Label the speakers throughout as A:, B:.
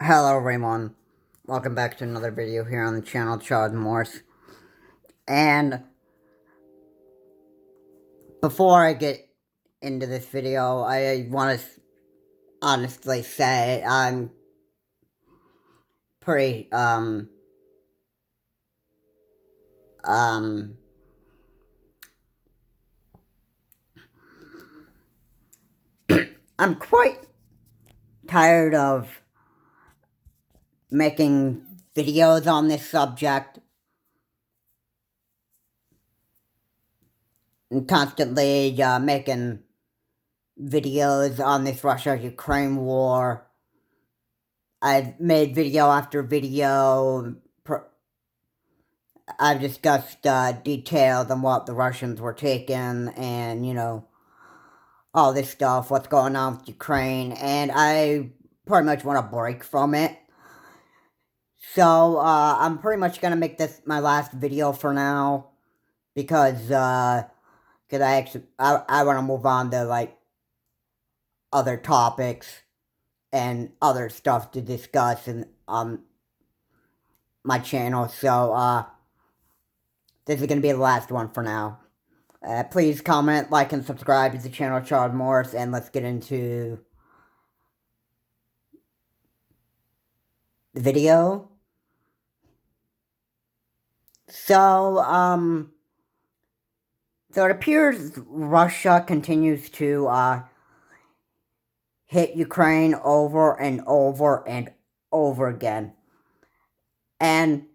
A: Hello everyone, welcome back to another video here on the channel, Charles Morse. And before I get into this video, I want to honestly say I'm pretty, um, I'm quite tired of making videos on this subject and constantly making videos on this Russia-Ukraine war. I've made video after video. I've discussed details on what the Russians were taking and, all this stuff, what's going on with Ukraine, and I pretty much want to break from it. So, I'm pretty much going to make this my last video for now, because I want to move on to, like, other topics and other stuff to discuss in, my channel, so, this is going to be the last one for now. Please comment, like, and subscribe to the channel, Charles Morse, and let's get into the video. So, so it appears Russia continues to, hit Ukraine over and over and over again. And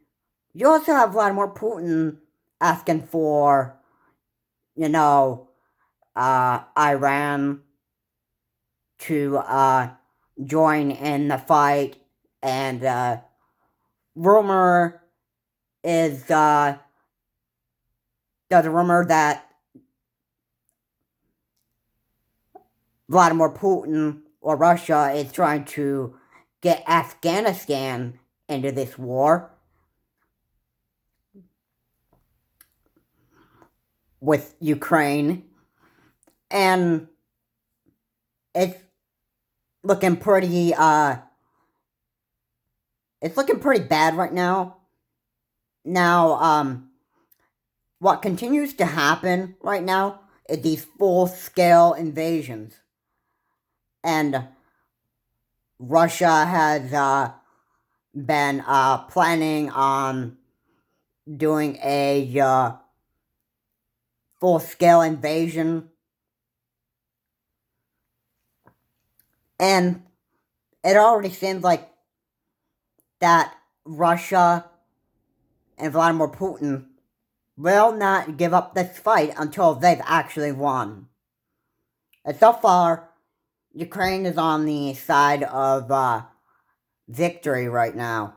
A: you also have Vladimir Putin asking for, Iran to, join in the fight, and, rumor is, there's a rumor that Vladimir Putin or Russia is trying to get Afghanistan into this war with Ukraine, and it's looking pretty, it's looking pretty bad right now. Now, what continues to happen right now is these full-scale invasions. And Russia has been planning on doing a full-scale invasion. And it already seems like that Russia and Vladimir Putin will not give up this fight until they've actually won. And so far, Ukraine is on the side of victory right now.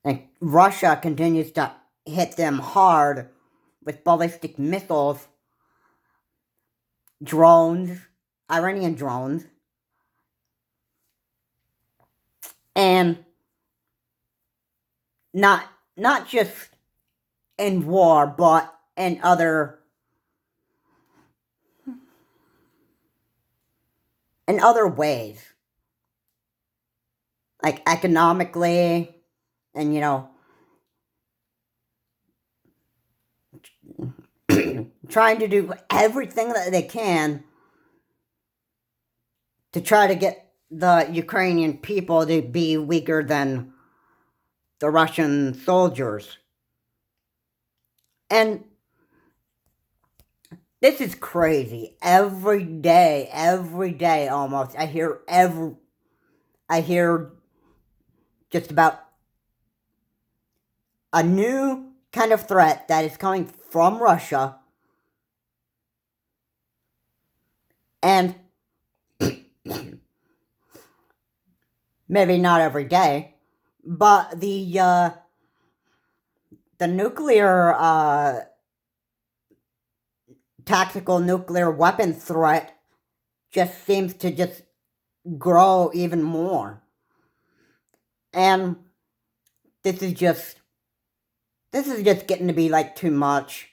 A: And Russia continues to hit them hard with ballistic missiles, drones, Iranian drones, and not just in war, but in other ways, like economically, and trying to do everything that they can to try to get the Ukrainian people to be weaker than the Russian soldiers. And this is crazy. Every day almost, I hear just about a new kind of threat that is coming from Russia. And maybe not every day, but the nuclear, tactical nuclear weapon threat just seems to just grow even more. And this is just getting to be like too much.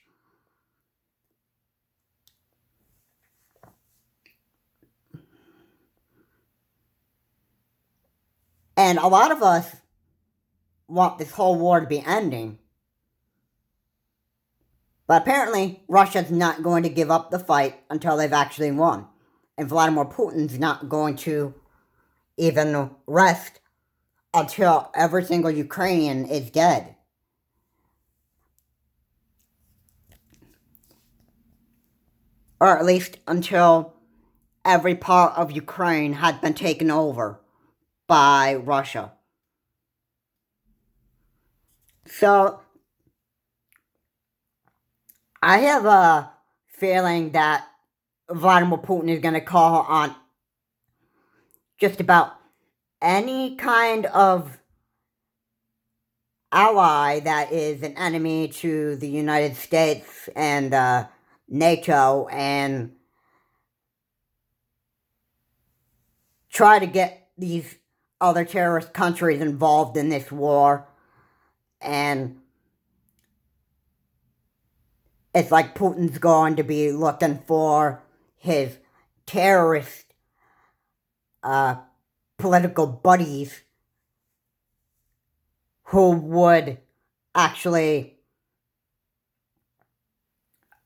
A: And a lot of us want this whole war to be ending. But apparently, Russia's not going to give up the fight until they've actually won. And Vladimir Putin's not going to even rest until every single Ukrainian is dead. Or at least until every part of Ukraine has been taken over by Russia. So, I have a feeling that Vladimir Putin is going to call on just about any kind of ally that is an enemy to the United States and NATO and try to get these other terrorist countries involved in this war. And it's like Putin's going to be looking for his terrorist political buddies who would actually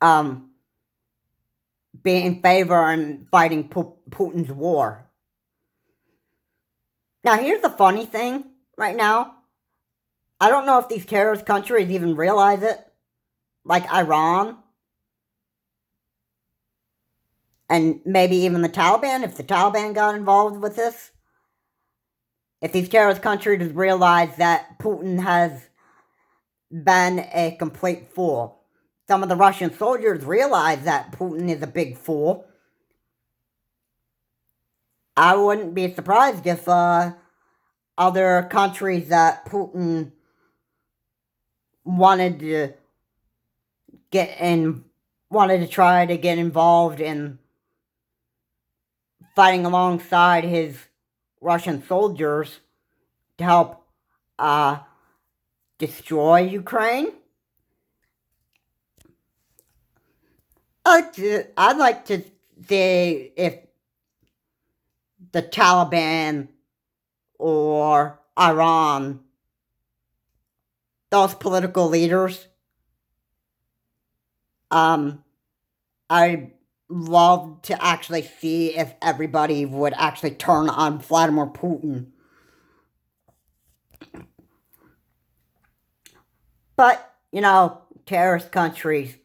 A: be in favor in fighting Putin's war. Now, here's the funny thing right now. I don't know if these terrorist countries even realize it. Like Iran. And maybe even the Taliban, if the Taliban got involved with this. If these terrorist countries realize that Putin has been a complete fool. Some of the Russian soldiers realize that Putin is a big fool. I wouldn't be surprised if other countries that Putin wanted to try to get involved in fighting alongside his Russian soldiers to help destroy Ukraine. I'd like to see if the Taliban or Iran, those political leaders, I'd love to actually see if everybody would actually turn on Vladimir Putin. But, terrorist countries,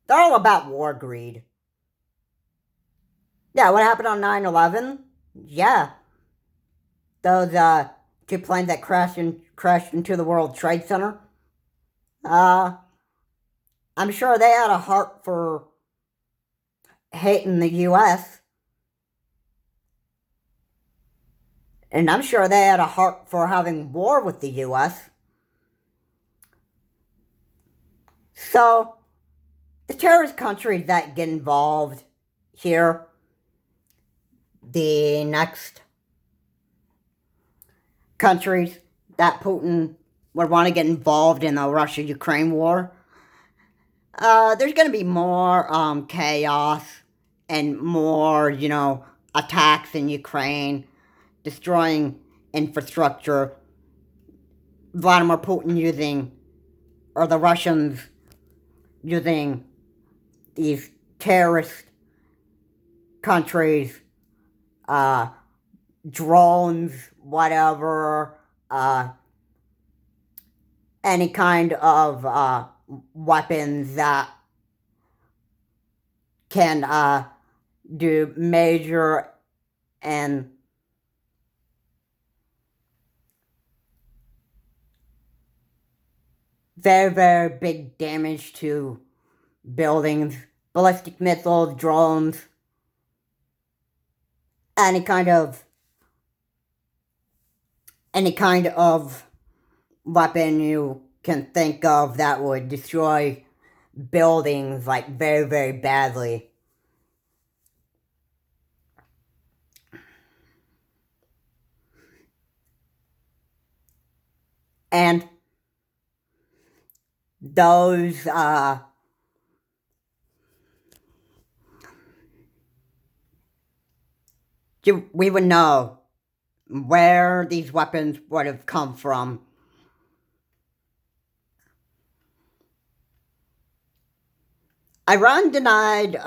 A: they're all about war greed. Yeah, what happened on 9/11? Yeah. Those two planes that crashed into the World Trade Center. I'm sure they had a heart for hating the U.S. And I'm sure they had a heart for having war with the U.S. So, the terrorist countries that get involved here, the next countries that Putin would want to get involved in the Russia-Ukraine war, there's going to be more chaos and more, attacks in Ukraine, destroying infrastructure. Vladimir Putin the Russians using these terrorist countries, drones, whatever, any kind of weapons that can do major and very, very big damage to buildings, ballistic missiles, drones, any kind of weapon you can think of that would destroy buildings like very, very badly. And those we would know where these weapons would have come from. Iran denied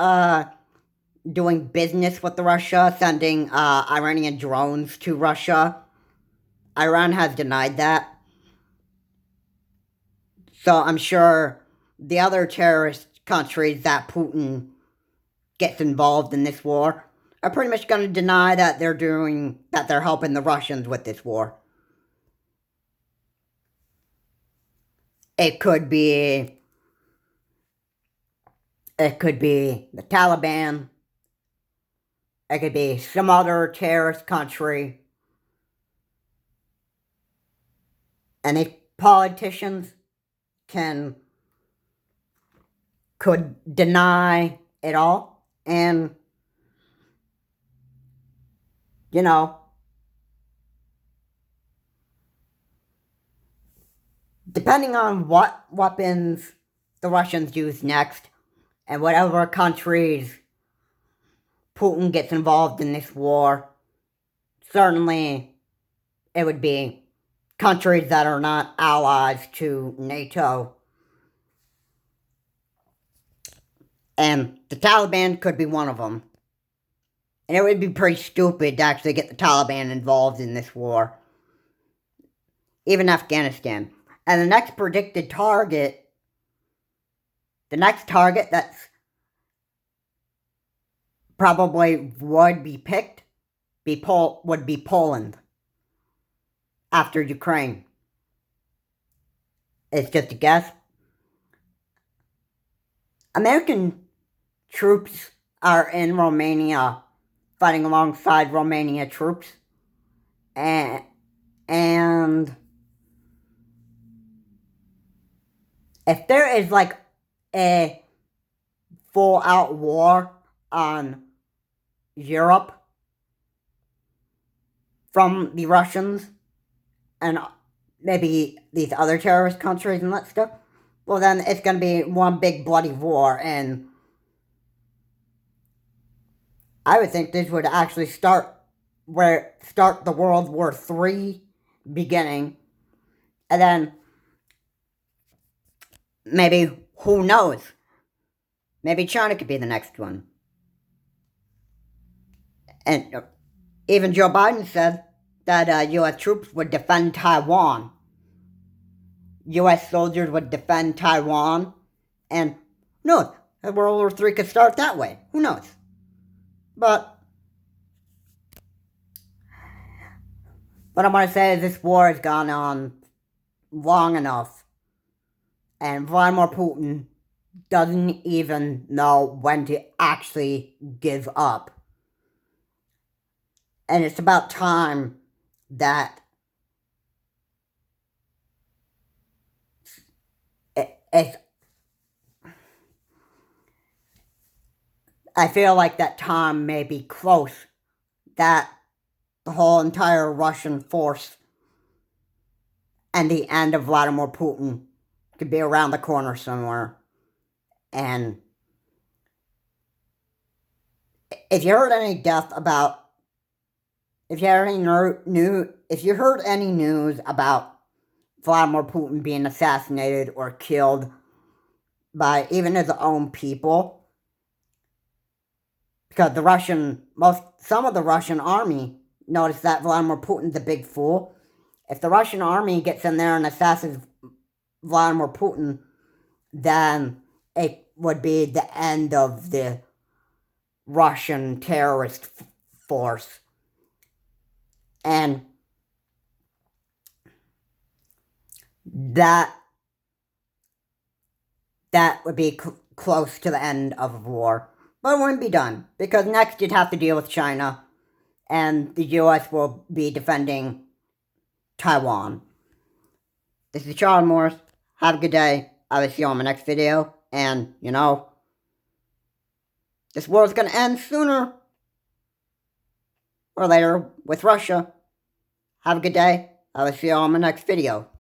A: doing business with Russia, sending Iranian drones to Russia. Iran has denied that. So I'm sure the other terrorist countries that Putin gets involved in this war are pretty much going to deny that they're helping the Russians with this war. It could be the Taliban. It could be some other terrorist country. And if politicians could deny it all, and depending on what weapons the Russians use next, and whatever countries Putin gets involved in this war, certainly it would be countries that are not allies to NATO. And the Taliban could be one of them. And it would be pretty stupid to actually get the Taliban involved in this war. Even Afghanistan. And the next predicted target, that's probably would be picked, would be Poland. After Ukraine. It's just a guess. American troops are in Romania, fighting alongside Romania troops. And if there is like a full-out war on Europe from the Russians and maybe these other terrorist countries and that stuff, well then it's going to be one big bloody war, and I would think this would actually start the World War III beginning, and then maybe, who knows, maybe China could be the next one. And even Joe Biden said that U.S. troops would defend Taiwan. U.S. soldiers would defend Taiwan. And no, World War III could start that way. Who knows? But what I want to say is this war has gone on long enough. And Vladimir Putin doesn't even know when to actually give up. And it's about time that I feel like that time may be close, that the whole entire Russian force and the end of Vladimir Putin could be around the corner somewhere. And if you heard any if you heard any news about Vladimir Putin being assassinated or killed by even his own people, because some of the Russian army noticed that Vladimir Putin's a big fool. If the Russian army gets in there and assassinates Vladimir Putin, then it would be the end of the Russian terrorist force. And that would be close to the end of a war. But it wouldn't be done, because next you'd have to deal with China, and the U.S. will be defending Taiwan. This is Charles Morris. Have a good day. I will see you on my next video. And, this war is going to end sooner or later with Russia. Have a good day. I will see you on my next video.